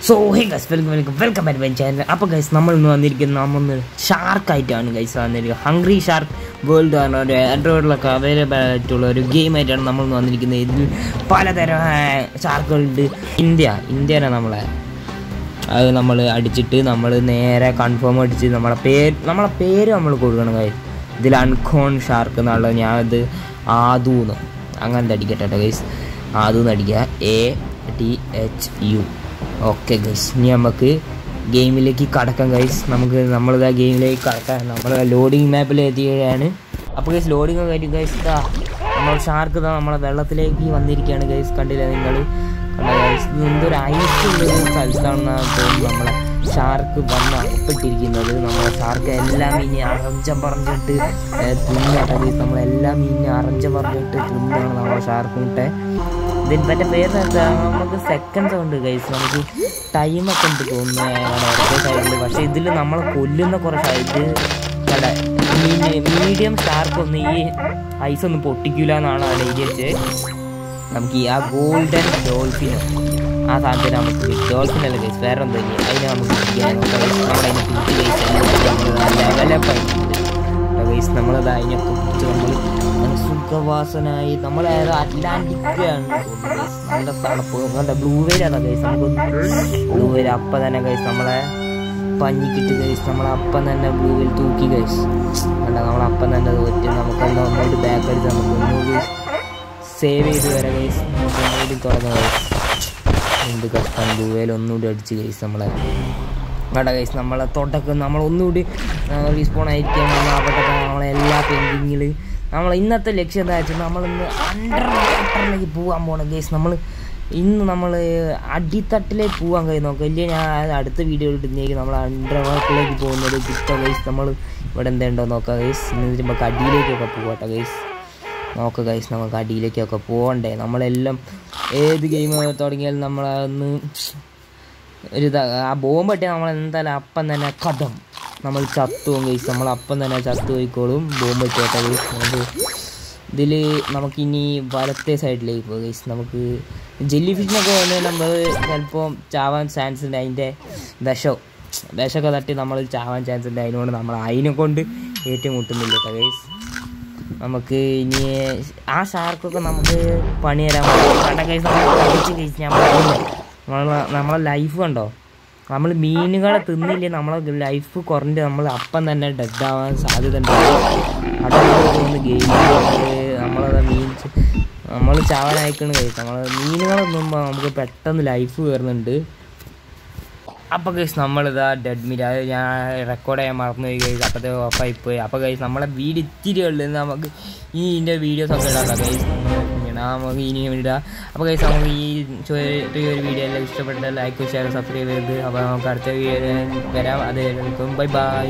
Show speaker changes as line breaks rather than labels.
So hey guys welcome back my channel. അപ്പോൾ guys നമ്മൾ ഇന്ന് വന്നിരിക്കുന്നത് നമ്മൾ ഷാർക്കായിട്ടാണ് ഗൈസ് വന്നിരിക്കുന്നത്. ഹംഗ്രി ഷാർക്ക് വേൾഡ് ആണ് ഒരു ആൻഡ്രോയിഡിലൊക്കെ അവൈലബിൾ ആയിട്ടുള്ള ഒരു ഗെയിമായിട്ടാണ് നമ്മൾ വന്നിരിക്കുന്നത്. ഇതിൽ പലതരം ഷാർക്കുകളുണ്ട്. ഇന്ത്യയാണ് നമ്മളെ അത് നമ്മൾ അടിച്ചിട്ട് നമ്മൾ നേരെ കൺഫേം അടിച്ച് നമ്മളെ പേര് നമ്മൾ കൊടുക്കണം ഗൈസ്. ഇതിൽ അൺകോൺ ഷാർക്ക് എന്നുള്ളത് ഞാനത് ആദൂന്ന് അങ്ങനത്തെ അടിക്കട്ടെ ഗൈസ്. ആദൂന്ന് അടിക്കുക ATHU. ഓക്കെ ഗൈസ്, ഇനി നമുക്ക് ഗെയിമിലേക്ക് കടക്കാം ഗൈസ്. നമ്മളിതാ ഗെയിമിലേക്ക് കടക്കാം. നമ്മൾ ലോഡിങ് മാപ്പിൽ എത്തിയാണ്. അപ്പോൾ ഗൈസ് ലോഡിങ് കാര്യം ഗൈസ് ഇതാ നമ്മൾ ഷാർക്ക് ഇതാ നമ്മളെ വെള്ളത്തിലേക്ക് വന്നിരിക്കുകയാണ് ഗൈസ്. കണ്ടില്ല നിങ്ങൾ? കണ്ട ഗൈസ്, എന്തൊരു ഐസുള്ളൊരു സ്ഥലത്താണെന്നാണ് തോന്നുന്നു നമ്മളെ ഷാർക്ക് വന്ന് അകപ്പെട്ടിരിക്കുന്നത്. നമ്മളെ ഷാർക്ക് എല്ലാ മീനും അറഞ്ചം പറഞ്ഞിട്ട് തിന്നാട്ടെ ഗൈസ്. നമ്മളെല്ലാ മീനിനും അറഞ്ചം പറഞ്ഞിട്ട് തിന്നാണ് നമ്മളെ ഷാർക്ക് മുട്ടെ. ഇതിന് പറ്റ പേര് നമുക്ക് സെക്കൻഡ്സ് ഉണ്ട് ഗൈസ്. നമുക്ക് ടൈമൊക്കെ ഉണ്ട് തോന്നുന്നു അടുത്ത സൈഡിൽ. പക്ഷേ ഇതിൽ നമ്മളെ കൊല്ലുന്ന കുറച്ച് ഇത് മീഡിയം ഷാർക്കൊന്നും ഈ ഐസൊന്നും പൊട്ടിക്കില്ല എന്നാണ് അവിടെ എഴുതി വെച്ചത്. നമുക്ക് ഈ ആ ഗോൾഡൻ ഡോൾഫിൻ ആ സാധനത്തിന് നമുക്ക് ഡോൾഫിൻ അല്ല ഗൈസ്, വേറെ എന്തോ ഇല്ല. അതിനെ നമുക്ക് പിടിക്കാൻ നമ്മളതിനെ പിടിച്ച് ഗൈസ് ലെവലപ്പായിട്ടുണ്ട് ഗൈസ്. നമ്മളത് അതിനൊക്കെ പിടിച്ച് നമ്മൾ സുഖവാസനായി നമ്മൾ അറ്റ്ലാന്റിക്കാണ് തോന്നുന്നു ഗൈസ്. നല്ല തണുപ്പ് നല്ല ബ്ലൂ വെയിലാണ് ഗൈസ്. നമുക്ക് ബ്ലൂ വെയിൽ അപ്പം തന്നെ ഗൈസ് നമ്മളെ പഞ്ഞിക്കിട്ട് ഗൈസ്. നമ്മളപ്പം തന്നെ ബ്ലൂ വെയിൽ തൂക്കി ഗൈസ്. അല്ല നമ്മളപ്പം തന്നെ തോറ്റ് നമുക്ക് എന്താ ഒന്നുകൂടി ബാക്ക് അടിച്ച് നമുക്ക് ഒന്നുകൂടി സേവ് ചെയ്ത് വരാം ഗൈസ്. നമുക്ക് ഒന്നുകൂടി തുടങ്ങാം ഗൈസ്. എന്ത് കഷ്ടം, ബ്ലൂ വെയിൽ ഒന്നുകൂടി അടിച്ച് ഗൈസ് നമ്മളെ വേണ്ട ഗൈസ്. നമ്മളെ തൊട്ടൊക്കെ നമ്മളൊന്നുകൂടി റീസ്പോൺ ആയിരിക്കാൻ അവിടെ നമ്മളെല്ലാ പെയിൻറ്റിങ്ങിൽ നമ്മൾ ഇന്നത്തെ ലക്ഷ്യം എന്താ വെച്ചാൽ നമ്മളിന്ന് അണ്ടർ വാട്ടറിലേക്ക് പോകാൻ പോകണം ഗൈസ്. നമ്മൾ അടിത്തട്ടിലേക്ക് പോകാൻ കഴിയും നോക്കാം. ഇല്ലേ ഞാൻ അടുത്ത വീഡിയോ ഇടുന്നേക്ക് നമ്മൾ അണ്ടർ വാട്ടറിലേക്ക് പോകുന്നത് കിട്ടുക ഗൈസ്. നമ്മൾ ഇവിടെ എന്തുണ്ടോ നോക്കാം ഗൈസ്. ഇന്ന് നമുക്ക് അടിയിലേക്കൊക്കെ പോകട്ടെ ഗൈസ്. നോക്കാം ഗൈസ്, നമുക്ക് അടിയിലേക്കൊക്കെ പോകണ്ടേ. നമ്മളെല്ലാം ഏത് ഗെയിം തുടങ്ങിയാലും നമ്മളൊന്ന് ഒരു ആ ബോംബ് ഇട്ടാൽ നമ്മൾ എന്തായാലും അപ്പം തന്നെ കഥം നമ്മൾ ചത്തുപോകും ഗൈസ്. നമ്മളപ്പം തന്നെ ചത്തു പോയിക്കോളും ബോംബ് ഇട്ടേട്ടാ ഗൈസ്. നമുക്ക് ഇതിൽ നമുക്കിനി വലത്തെ സൈഡിലേക്ക് പോകും ഗൈസ്. നമുക്ക് ജെല്ലി ഫിഷിനൊക്കെ വന്നാൽ നമ്മൾ ചിലപ്പോൾ ചാവാൻ ചാൻസ് ഉണ്ട്. അതിൻ്റെ വിഷമൊക്കെ തട്ടി നമ്മൾ ചാവാൻ ചാൻസ് ഉണ്ട്. അതിനോട് നമ്മൾ അതിനെ കൊണ്ട് ഏറ്റുമുട്ടുന്നില്ല കേട്ടോ ഗൈസ്. നമുക്ക് ഇനി ആ ഷാർക്കൊക്കെ നമുക്ക് പണി തരാൻ പറ്റും ഗൈസ്. നമ്മൾ കഴിച്ച് കഴിച്ച് ഞാൻ നമ്മളെ ലൈഫ് കണ്ടോ. നമ്മൾ മീനുകളെ തിന്നില്ലേ നമ്മളെ ലൈഫ് കുറഞ്ഞ് നമ്മൾ അപ്പം തന്നെ ഡെഡ് ആവാൻ സാധ്യത ഉണ്ട്. അതൊക്കെ തോന്നുന്നു ഗെയിം നമ്മൾ ചാവാനായിക്കണം കഴിച്ച്. നമ്മൾ മീനുകളെ തിന്നുമ്പോൾ നമുക്ക് പെട്ടെന്ന് ലൈഫ് കയറുന്നുണ്ട്. അപ്പോൾ കഴിച്ച് നമ്മളിതാ ഡെഡ് മീറ്റ് അത് ഞാൻ റെക്കോർഡ് ചെയ്യാൻ മറന്നു പോയി കഴിച്ച്. അപ്പോഴത്തെ ഓഫായിപ്പോയി. അപ്പോൾ കഴിച്ച് നമ്മളെ വീട് ഇത്തിരി ഉള്ളത് നമുക്ക് ഇതിൻ്റെ വീഡിയോസൊക്കെ ഇടാം കഴിച്ച്. നമുക്ക് ഇനിയും ഇടാം. അപ്പോൾ കഴിച്ച് നമുക്ക് ഈ ചെറിയൊരു വീഡിയോ എല്ലാം ഇഷ്ടപ്പെട്ട ലൈക്ക് ഷെയർ സബ്സ്ക്രൈബ് ചെയ്ത് അപ്പോൾ നമുക്ക് അടുത്ത വീഡിയോ വരാം. അത് ബൈ ബൈ.